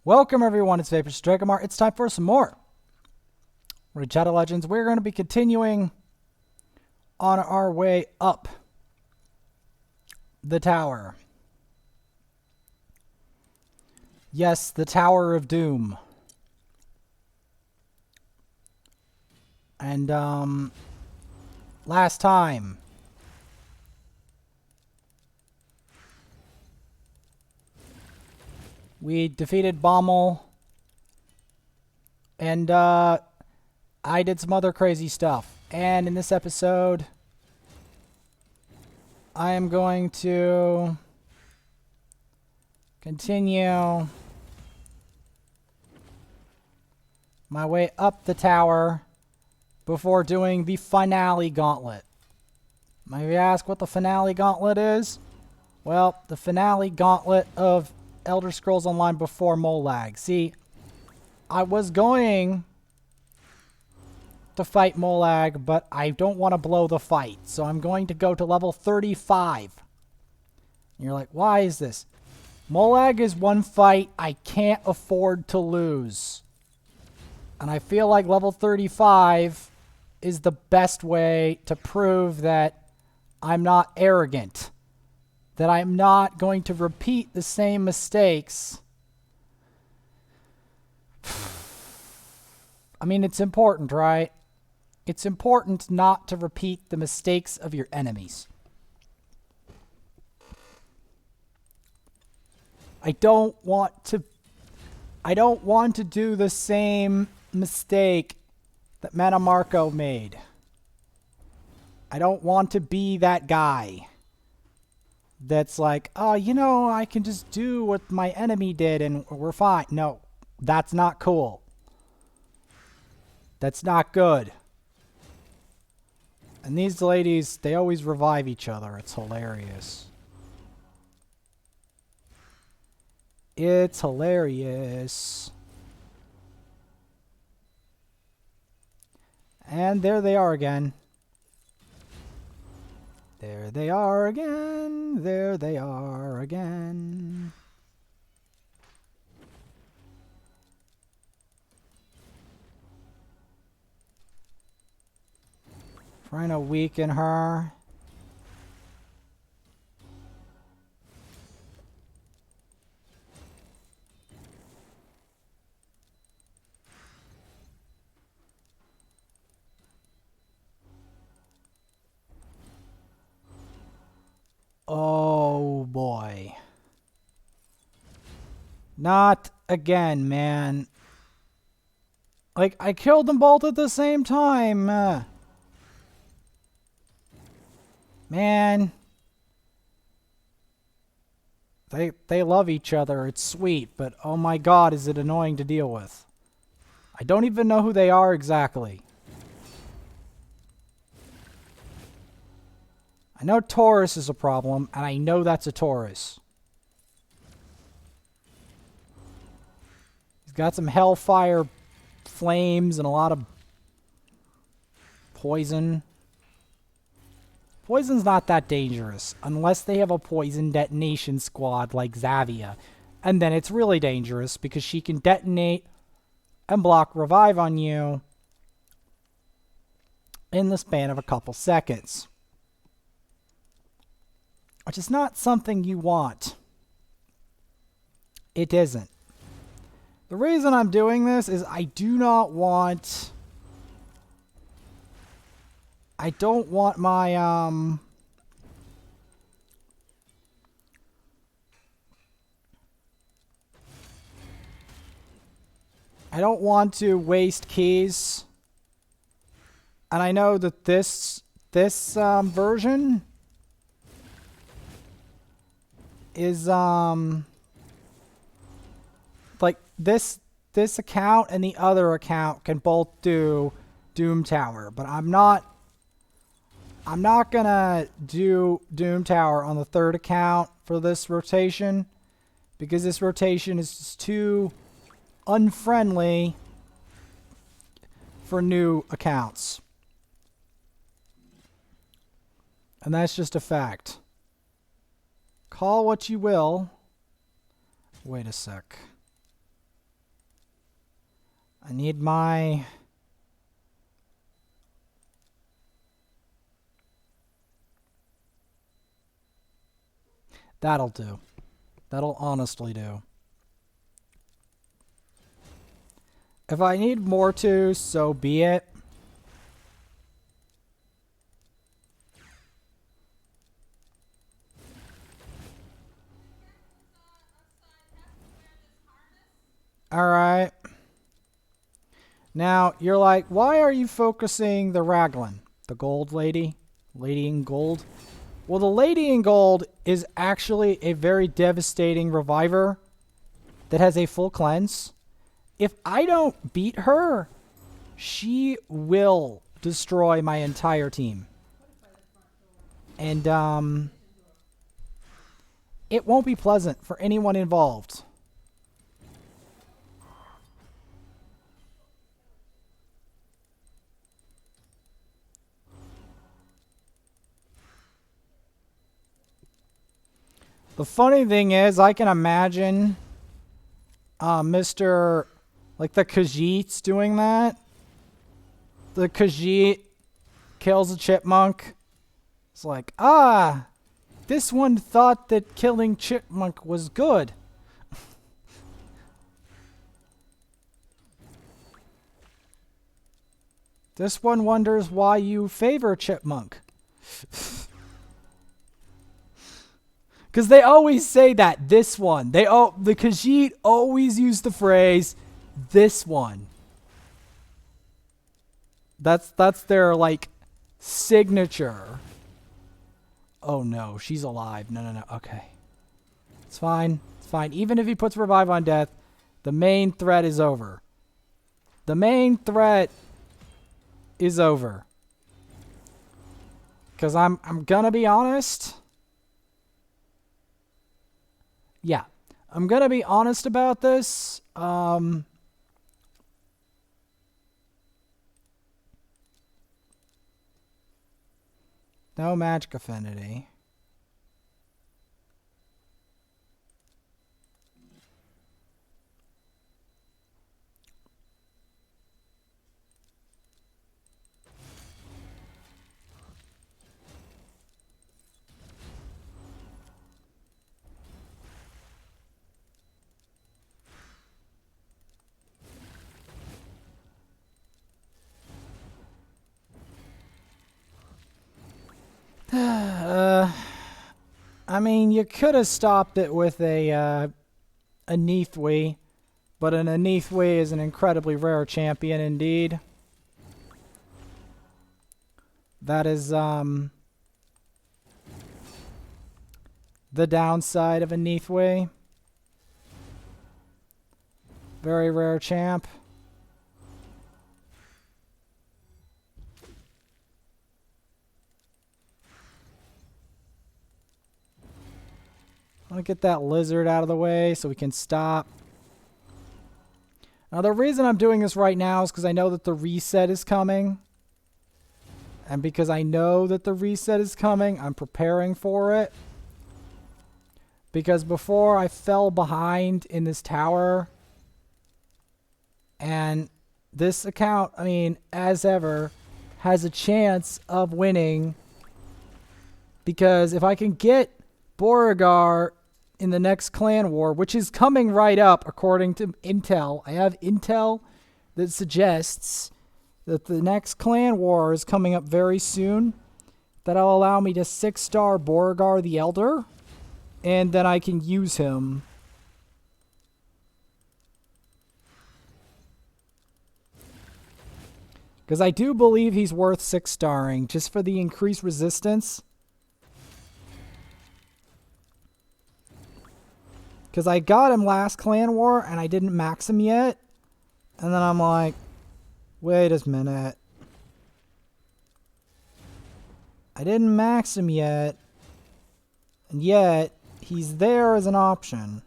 Welcome everyone, it's Vapor Stragomar. It's time for some more Shadow Legends. We're going to be continuing on our way up the tower. Yes, the Tower of Doom. And last time we defeated Bommel, and I did some other crazy stuff. And in this episode, I am going to continue my way up the tower before doing the finale gauntlet. Maybe ask what the finale gauntlet is? Well, the finale gauntlet of Elder Scrolls Online before Molag. See, I was going to fight Molag, but I don't want to blow the fight, so I'm going to go to level 35. And you're like, why is this? Molag is one fight I can't afford to lose. And I feel like level 35 is the best way to prove that I'm not arrogant. That I'm not going to repeat the same mistakes. I mean, it's important, right? It's important not to repeat the mistakes of your enemies. I don't want to do the same mistake that Metamarco made. I don't want to be that guy that's like, oh, you know, I can just do what my enemy did and we're fine. No, that's not cool. That's not good. And these ladies, they always revive each other. It's hilarious. It's hilarious. And there they are again. There they are again. There they are again. Trying to weaken her. Oh boy. Not again, man. Like, I killed them both at the same time. Man. They love each other. It's sweet, but oh my god, is it annoying to deal with. I don't even know who they are exactly. I know Taurus is a problem, and I know that's a Taurus. He's got some hellfire flames and a lot of poison. Poison's not that dangerous, unless they have a poison detonation squad like Xavia. And then it's really dangerous, because she can detonate and block revive on you in the span of a couple seconds. Which is not something you want. It isn't. The reason I'm doing this is I do not want... I don't want my, I don't want to waste keys. And I know that this version is like this account and the other account can both do Doom Tower, but I'm not gonna do Doom Tower on the third account for this rotation, because this rotation is just too unfriendly for new accounts. And that's just a fact. Call what you will. Wait a sec. I need my... That'll do. That'll honestly do. If I need more to, so be it. Alright. Now, you're like, why are you focusing the Raglan? The gold lady? Lady in gold? Well, the lady in gold is actually a very devastating reviver that has a full cleanse. If I don't beat her, she will destroy my entire team. And, it won't be pleasant for anyone involved. The funny thing is, I can imagine Mr. like the Khajiit's doing that. The Khajiit kills a chipmunk. It's like, this one thought that killing chipmunk was good. This one wonders why you favor chipmunk. Because they always say that, this one. The Khajiit always use the phrase, this one. That's their, like, signature. Oh no, she's alive. No. Okay. It's fine. It's fine. Even if he puts revive on death, the main threat is over. The main threat is over. Because I'm gonna be honest. Yeah, I'm gonna be honest about this. No magic affinity. I mean, you could have stopped it with a Neathwee, but an Neathwee is an incredibly rare champion indeed. That is the downside of a Neathwee. Very rare champ. I want to get that lizard out of the way so we can stop. Now, the reason I'm doing this right now is because I know that the reset is coming. And because I know that the reset is coming, I'm preparing for it. Because before I fell behind in this tower. And this account, I mean, as ever, has a chance of winning. Because if I can get Beauregard in the next clan war, which is coming right up according to intel. I have intel that suggests that the next clan war is coming up very soon. That'll allow me to 6-star Beauregard the Elder, and then I can use him. Because I do believe he's worth 6-starring just for the increased resistance. Because I got him last clan war and I didn't max him yet. And then I'm like, wait a minute. I didn't max him yet. And yet, he's there as an option.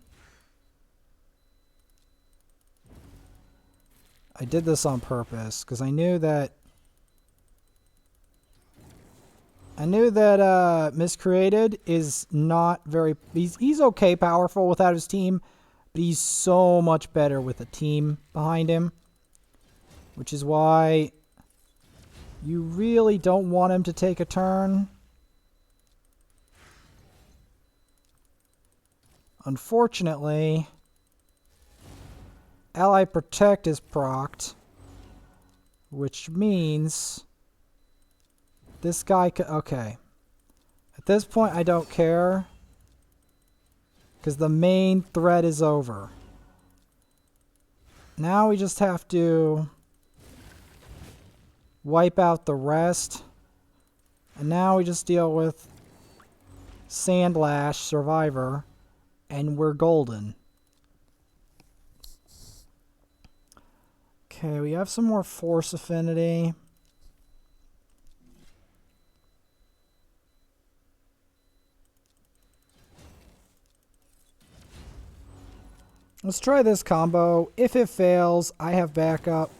I did this on purpose because I knew that Miscreated is not very... He's okay powerful without his team, but he's so much better with a team behind him. which is why you really don't want him to take a turn. Unfortunately, Ally Protect is procced, which means this guy could... Okay. At this point, I don't care, because the main threat is over. Now we just have to wipe out the rest. And now we just deal with Sandlash Survivor, and we're golden. Okay, we have some more Force Affinity. Let's try this combo. If it fails, I have backup.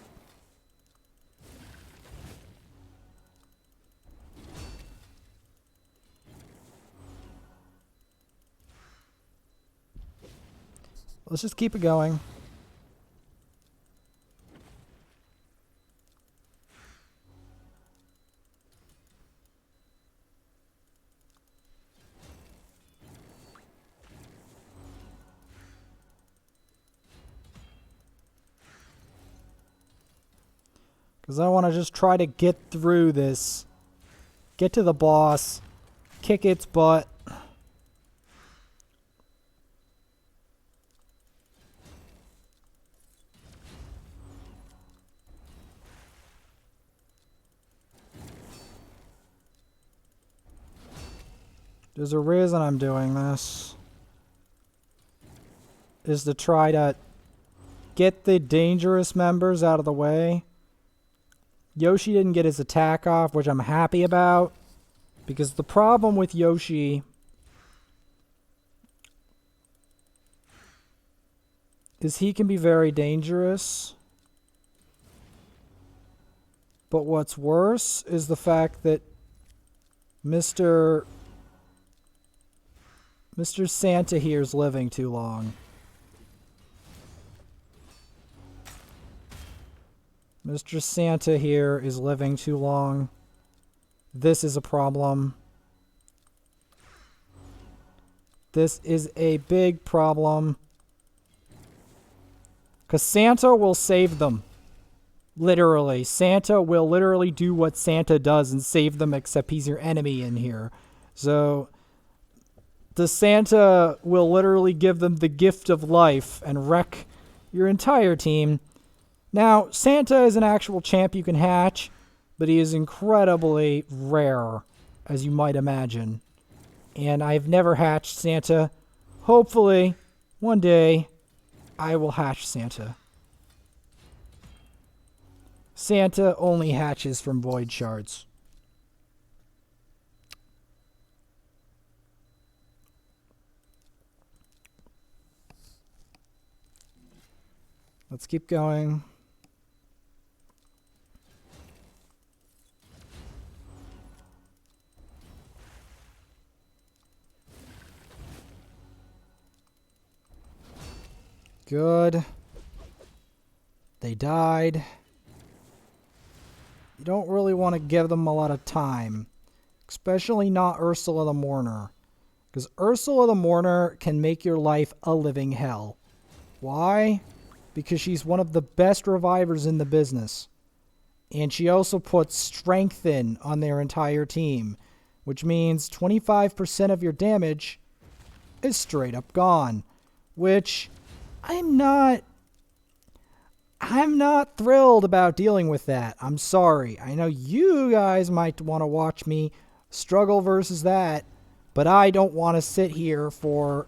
Let's just keep it going. Because I want to just try to get through this. Get to the boss. Kick its butt. There's a reason I'm doing this. Is to try to get the dangerous members out of the way. Yoshi didn't get his attack off, which I'm happy about. Because the problem with Yoshi is he can be very dangerous. But what's worse is the fact that Mr. Santa here is living too long. Mr. Santa here is living too long. This is a problem. This is a big problem. Because Santa will save them. Literally. Santa will literally do what Santa does and save them, except he's your enemy in here. So the Santa will literally give them the gift of life and wreck your entire team. Now, Santa is an actual champ you can hatch, but he is incredibly rare, as you might imagine. And I've never hatched Santa. Hopefully, one day, I will hatch Santa. Santa only hatches from void shards. Let's keep going. Good. They died. You don't really want to give them a lot of time. Especially not Ursula the Mourner. Because Ursula the Mourner can make your life a living hell. Why? Because she's one of the best revivers in the business. And she also puts strength in on their entire team. Which means 25% of your damage is straight up gone. Which I'm not thrilled about dealing with that. I'm sorry. I know you guys might want to watch me struggle versus that, but I don't want to sit here for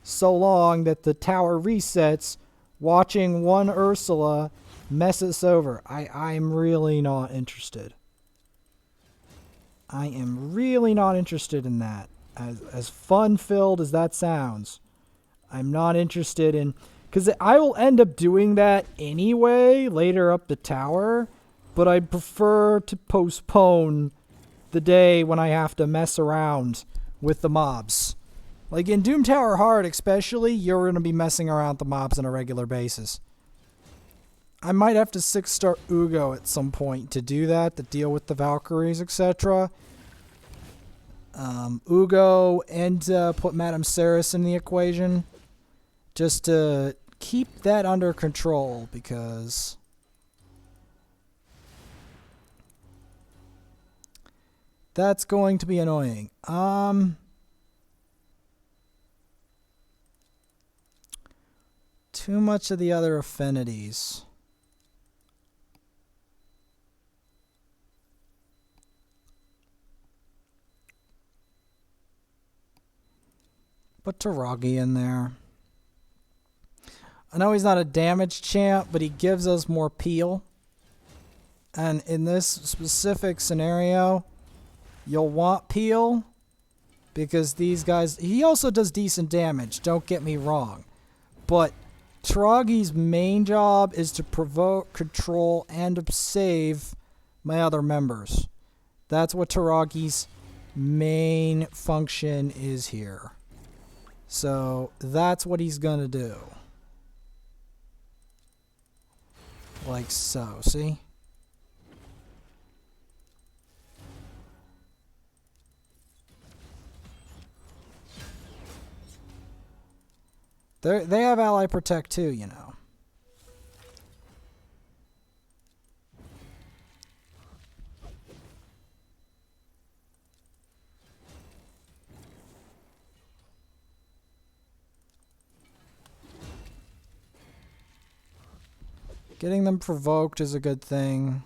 so long that the tower resets watching one Ursula mess us over. I'm really not interested. I am really not interested in that. As fun-filled as that sounds, I'm not interested in... Because I will end up doing that anyway, later up the tower, but I'd prefer to postpone the day when I have to mess around with the mobs. Like in Doom Tower Hard especially, you're going to be messing around with the mobs on a regular basis. I might have to 6-star Ugo at some point to do that, to deal with the Valkyries, etc. Ugo and put Madam Serris in the equation. Just to keep that under control, because that's going to be annoying. Too much of the other affinities. Put Taragi in there. I know he's not a damage champ, but he gives us more peel. And in this specific scenario, you'll want peel, because these guys... He also does decent damage, don't get me wrong. But Taragi's main job is to provoke, control, and save my other members. That's what Taragi's main function is here. So that's what he's going to do. Like so, see? They have ally protect too, you know. Getting them provoked is a good thing.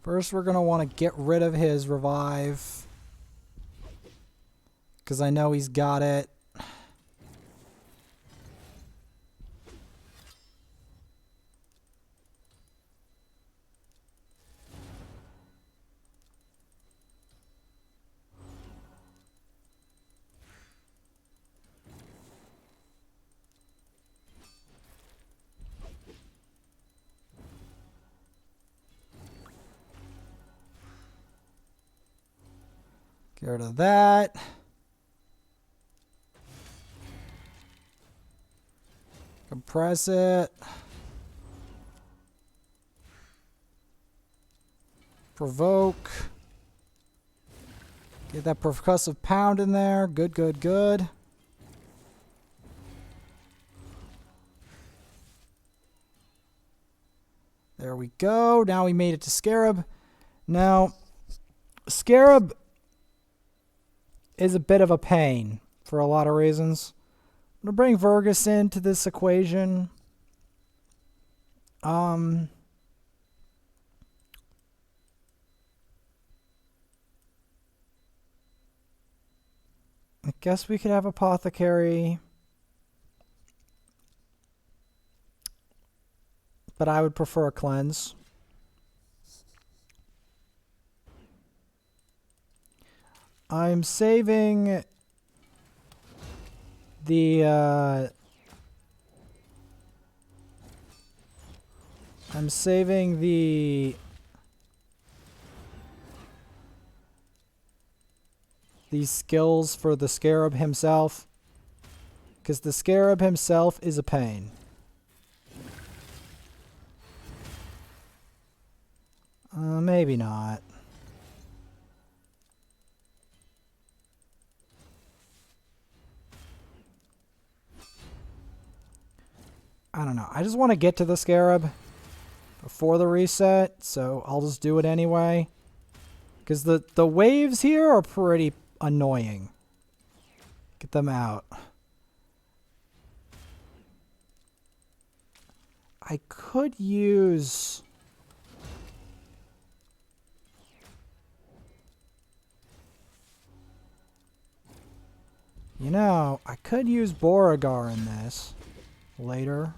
First, we're going to want to get rid of his revive, because I know he's got it. Get rid of that. Compress it. Provoke. Get that percussive pound in there. Good, good, good. There we go. Now we made it to Scarab. Now, Scarab is a bit of a pain for a lot of reasons. I'm going to bring Vergus into this equation. I guess we could have Apothecary. But I would prefer a Cleanse. I'm saving the these skills for the Scarab himself, because the Scarab himself is a pain. Maybe not. I don't know. I just want to get to the Scarab before the reset, so I'll just do it anyway. Because the waves here are pretty annoying. Get them out. I could use... You know, I could use Beauregard in this later.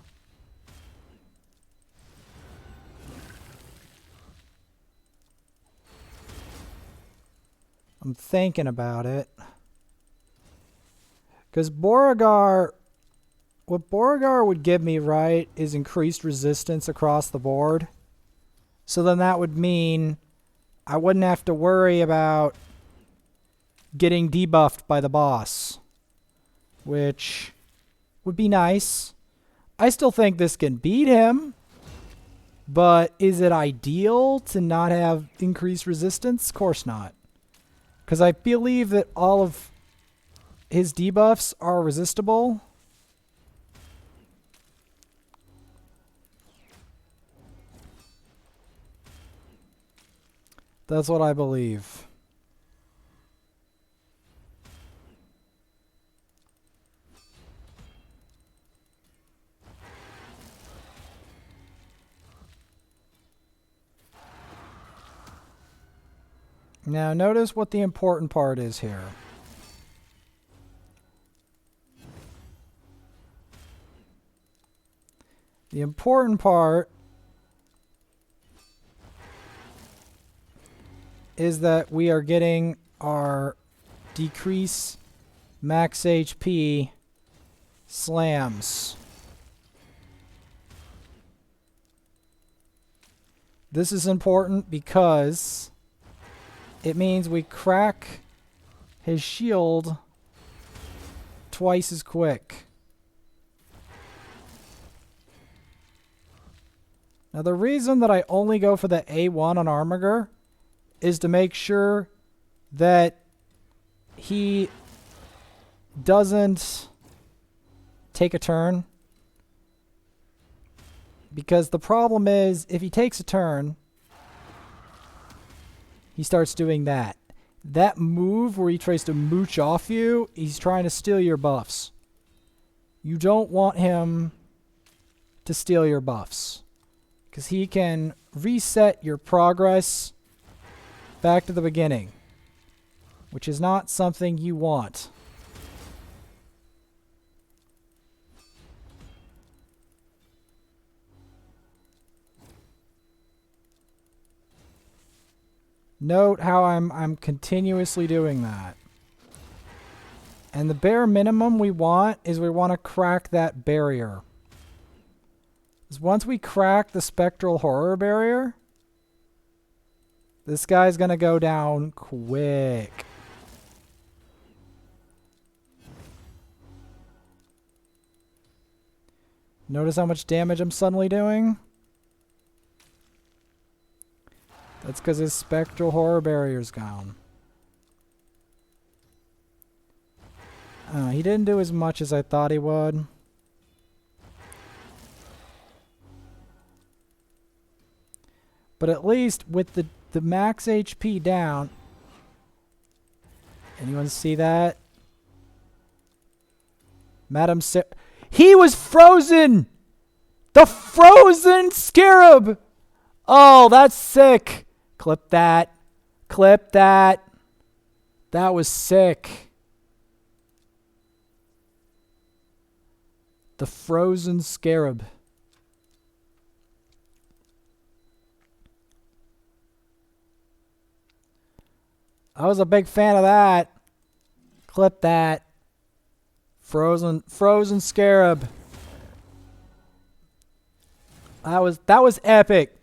I'm thinking about it. Because Beauregard, what Beauregard would give me, right, is increased resistance across the board. So then that would mean I wouldn't have to worry about getting debuffed by the boss, which would be nice. I still think this can beat him, but is it ideal to not have increased resistance? Of course not. Because I believe that all of his debuffs are resistible. That's what I believe. Now notice what the important part is here. The important part is that we are getting our decrease max HP slams. This is important because it means we crack his shield twice as quick. Now the reason that I only go for the A1 on Armiger is to make sure that he doesn't take a turn. Because the problem is, if he takes a turn, he starts doing that. That move where he tries to mooch off you, he's trying to steal your buffs. You don't want him to steal your buffs, because he can reset your progress back to the beginning, which is not something you want. Note how I'm continuously doing that. And the bare minimum we want is we want to crack that barrier. Because once we crack the spectral horror barrier, this guy's going to go down quick. Notice how much damage I'm suddenly doing? That's because his spectral horror barrier's gone. He didn't do as much as I thought he would. But at least with the max HP down... Anyone see that? Madam Serris... He was frozen! The frozen Scarab! Oh, that's sick. Clip that. Clip that. That was sick. The frozen Scarab. I was a big fan of that. Clip that. Frozen Scarab. That was epic.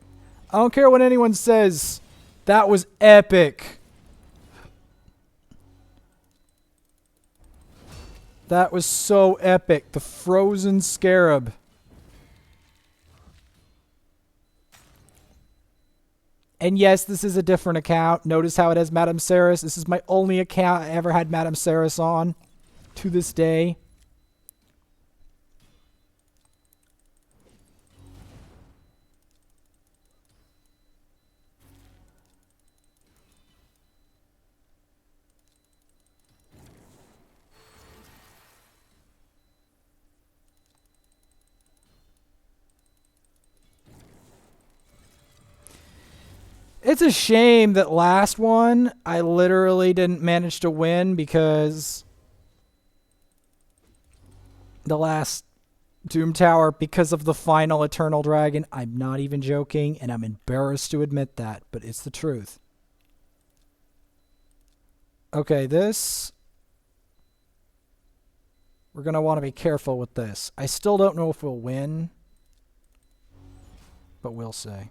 I don't care what anyone says. That was epic. That was so epic. The frozen Scarab. And yes, this is a different account. Notice how it has Madam Serris. This is my only account I ever had Madam Serris on to this day. It's a shame that last one I literally didn't manage to win because the last Doom Tower, because of the final Eternal Dragon. I'm not even joking, and I'm embarrassed to admit that, but it's the truth. Okay, this... We're going to want to be careful with this. I still don't know if we'll win, but we'll see.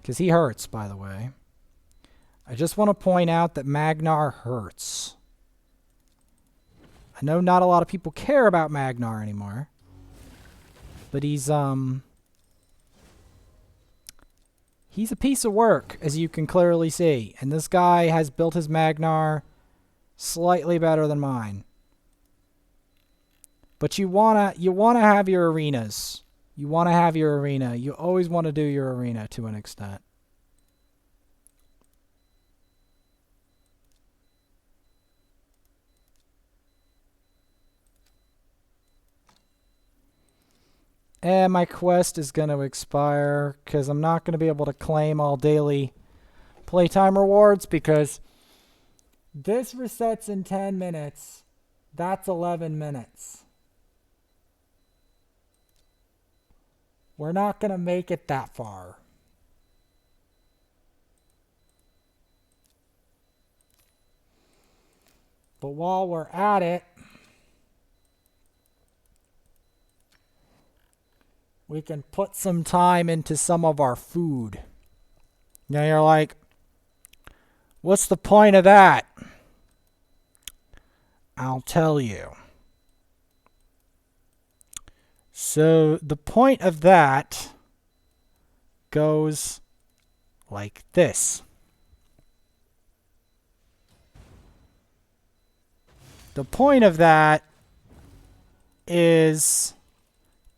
Because he hurts, by the way. I just want to point out that Magnar hurts. I know not a lot of people care about Magnar anymore. But he's a piece of work, as you can clearly see. And this guy has built his Magnar slightly better than mine. But you wanna have your arenas. You want to have your arena. You always want to do your arena to an extent. And my quest is going to expire because I'm not going to be able to claim all daily playtime rewards because this resets in 10 minutes. That's 11 minutes. We're not going to make it that far. But while we're at it, we can put some time into some of our food. Now you're like, what's the point of that? I'll tell you. So the point of that goes like this. The point of that is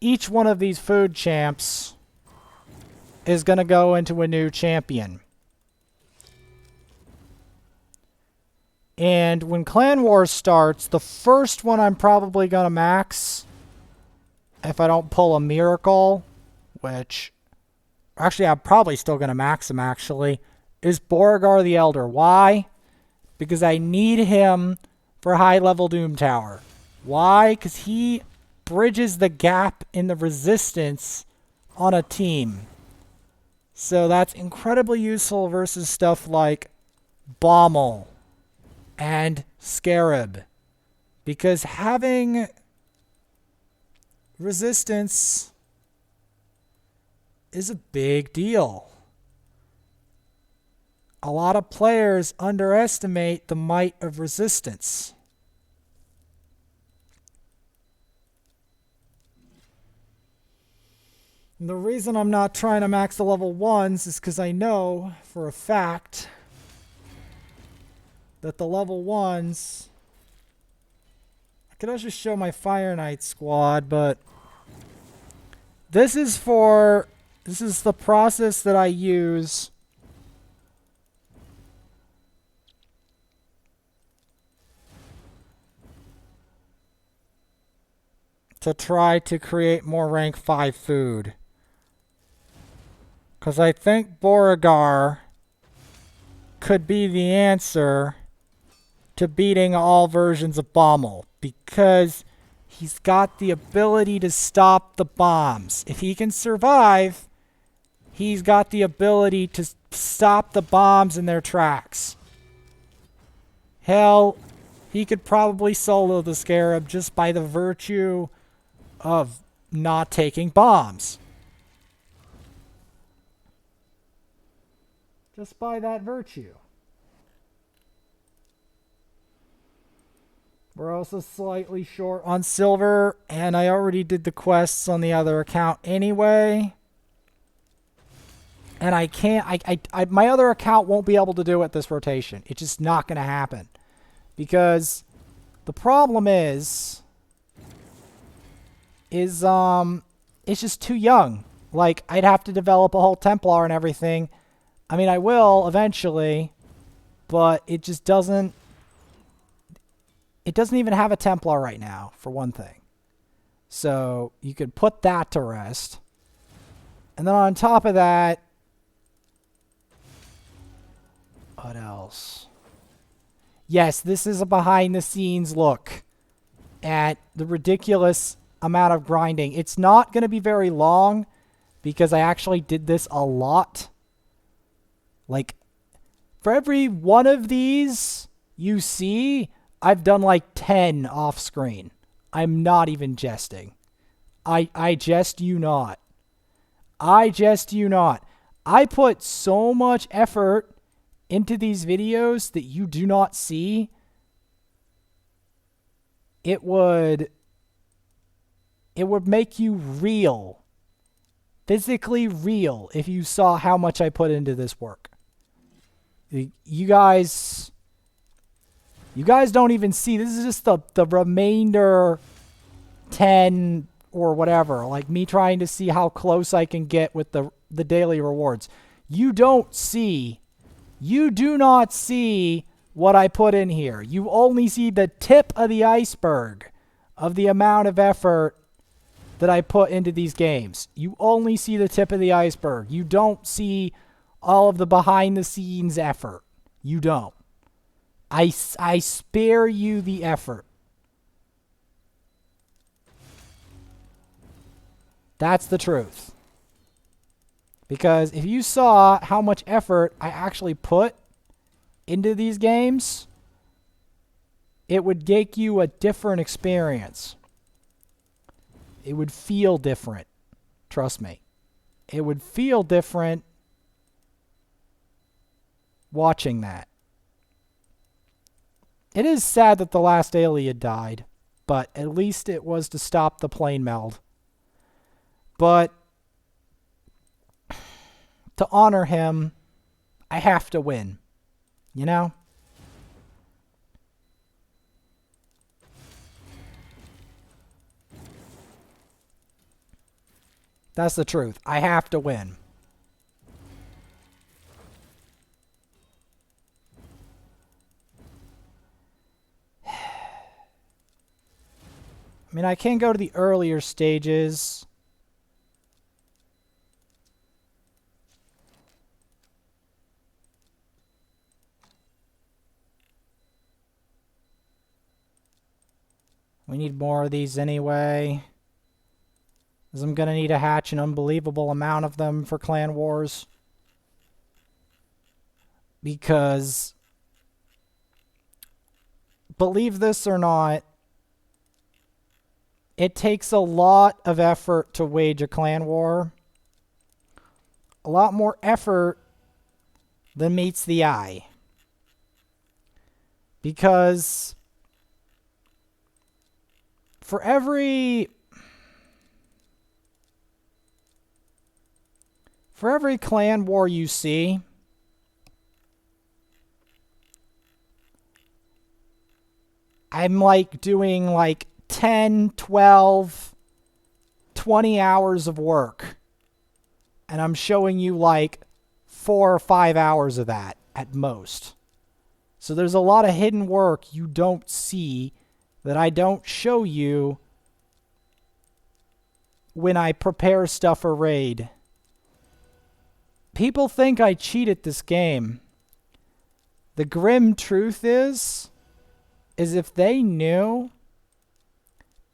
each one of these food champs is going to go into a new champion. And when Clan Wars starts, the first one I'm probably going to max, if I don't pull a miracle, which actually I'm probably still going to max him actually, is Beauregard the Elder. Why? Because I need him for high level Doom Tower. Why? Because he bridges the gap in the resistance on a team. So that's incredibly useful versus stuff like Bommel and Scarab. Because having resistance is a big deal. A lot of players underestimate the might of resistance. And the reason I'm not trying to max the level 1s is because I know for a fact that the level 1s... I could also show my Fire Knight squad, but this is the process that I use to try to create more rank 5 food. Because I think Beauregard could be the answer to beating all versions of Bommel. Because he's got the ability to stop the bombs. If he can survive, he's got the ability to stop the bombs in their tracks. Hell, he could probably solo the Scarab just by the virtue of not taking bombs. Just by that virtue. We're also slightly short on silver, and I already did the quests on the other account anyway. And I can't, my other account won't be able to do it this rotation. It's just not going to happen. Because the problem is it's just too young. Like, I'd have to develop a whole Templar and everything. I mean, I will eventually, but it just doesn't... It doesn't even have a Templar right now, for one thing. So, you could put that to rest. And then on top of that... What else? Yes, this is a behind-the-scenes look at the ridiculous amount of grinding. It's not going to be very long, because I actually did this a lot. Like, for every one of these you see, I've done like 10 off screen. I'm not even jesting. I jest you not. I jest you not. I put so much effort into these videos that you do not see. It would make you real, physically real, if you saw how much I put into this work. You guys don't even see. This is just the remainder 10 or whatever. Like me trying to see how close I can get with the daily rewards. You do not see what I put in here. You only see the tip of the iceberg of the amount of effort that I put into these games. You only see the tip of the iceberg. You don't see all of the behind the scenes effort. You don't. I spare you the effort. That's the truth. Because if you saw how much effort I actually put into these games, it would give you a different experience. It would feel different. Trust me. It would feel different watching that. It is sad that the last alien died, but at least it was to stop the plane meld. But to honor him, I have to win. You know? That's the truth. I have to win. I mean, I can go to the earlier stages. We need more of these anyway. Because I'm going to need to hatch an unbelievable amount of them for Clan Wars. Because, believe this or not, it takes a lot of effort to wage a clan war. A lot more effort than meets the eye. Because for every clan war you see, I'm like doing like 10, 12, 20 hours of work. And I'm showing you like 4 or 5 hours of that at most. So there's a lot of hidden work you don't see that I don't show you when I prepare stuff for raid. People think I cheat at this game. The grim truth is if they knew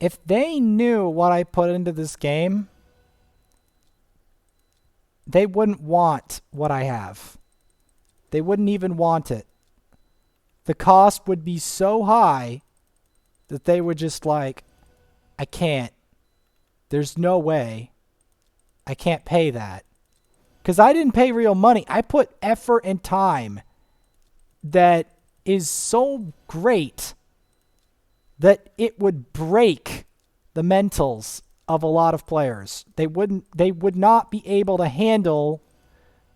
what I put into this game, they wouldn't want what I have. They wouldn't even want it. The cost would be so high that they would just like, I can't. There's no way. I can't pay that. Because I didn't pay real money. I put effort and time that is so great that it would break the mentals of a lot of players. They would not be able to handle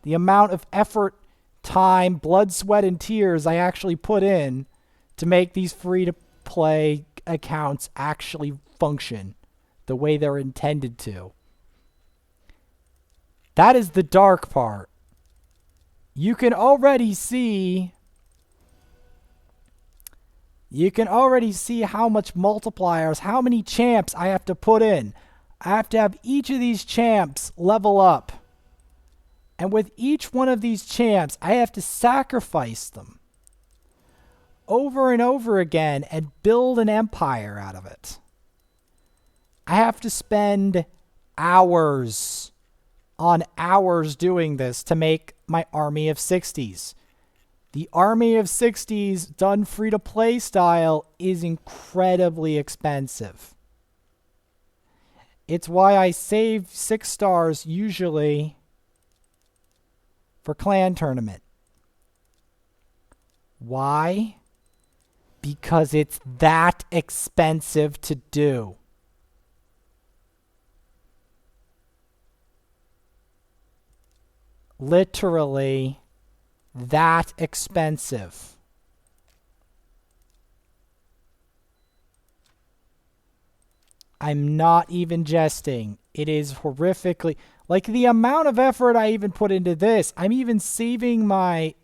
the amount of effort, time, blood, sweat, and tears I actually put in to make these free-to-play accounts actually function the way they're intended to. That is the dark part. You can already see how much multipliers, how many champs I have to put in. I have to have each of these champs level up. And with each one of these champs, I have to sacrifice them over and over again and build an empire out of it. I have to spend hours on hours doing this to make my army of 60s. The army of 60s done free-to-play style is incredibly expensive. It's why I save 6 stars usually for clan tournament. Why? Because it's that expensive to do. Literally that expensive. I'm not even jesting. It is horrifically, like the amount of effort I even put into this. I'm even saving my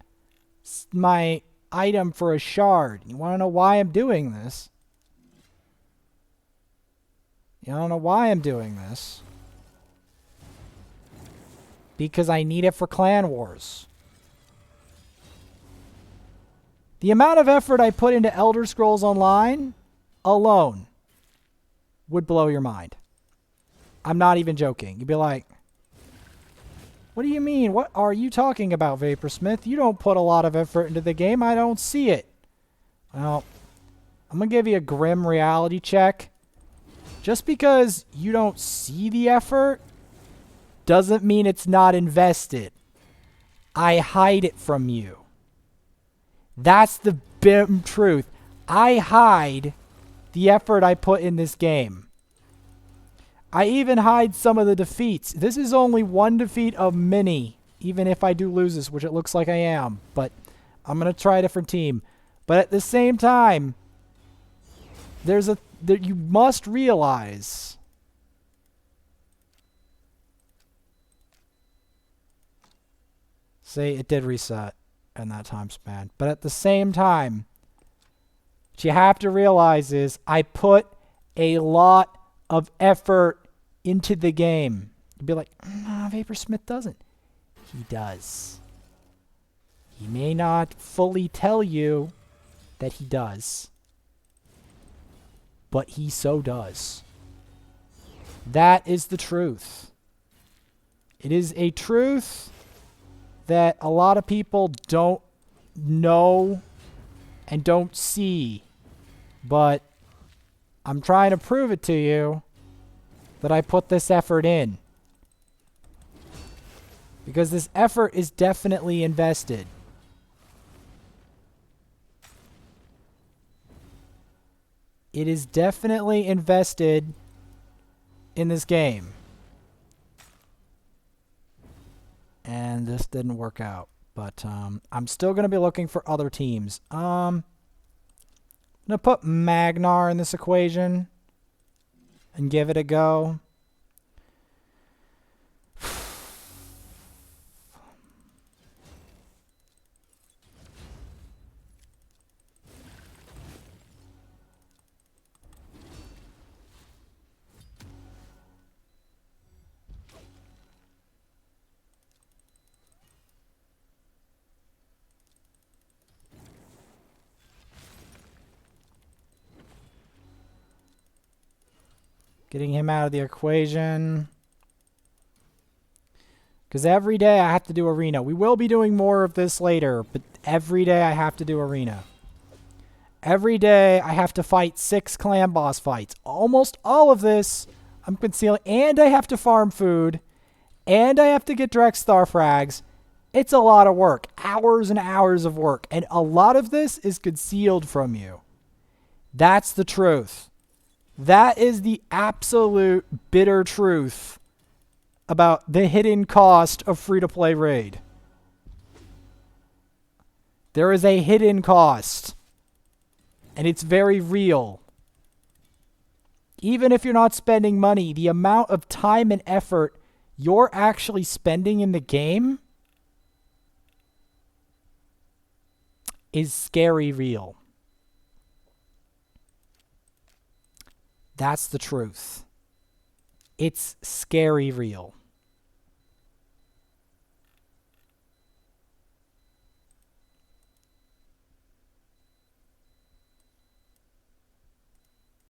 item for a shard. You want to know why I'm doing this? You don't know why I'm doing this? Because I need it for Clan Wars. The amount of effort I put into Elder Scrolls Online alone would blow your mind. I'm not even joking. You'd be like, what do you mean? What are you talking about, Vaporsmith? You don't put a lot of effort into the game. I don't see it. Well, I'm going to give you a grim reality check. Just because you don't see the effort doesn't mean it's not invested. I hide it from you. That's the bim truth. I hide the effort I put in this game. I even hide some of the defeats. This is only one defeat of many, even if I do lose this, which it looks like I am. But I'm going to try a different team. But at the same time, you must realize see, it did reset in that time span. But at the same time, what you have to realize is I put a lot of effort into the game. You'd be like, nah, Vaporsmith doesn't. He does. He may not fully tell you that he does, but he so does. That is the truth. It is a truth that a lot of people don't know and don't see, but I'm trying to prove it to you that I put this effort in. Because this effort is definitely invested. It is definitely invested in this game. And this didn't work out. But I'm still going to be looking for other teams. I'm going to put Magnar in this equation and give it a go. Getting him out of the equation. Because every day I have to do arena. We will be doing more of this later, but every day I have to do arena. Every day I have to fight 6 clan boss fights. Almost all of this I'm concealing. And I have to farm food. And I have to get direct star frags. It's a lot of work. Hours and hours of work. And a lot of this is concealed from you. That's the truth. That is the absolute bitter truth about the hidden cost of free-to-play raid. There is a hidden cost. And it's very real. Even if you're not spending money, the amount of time and effort you're actually spending in the game is scary real. That's the truth. It's scary real.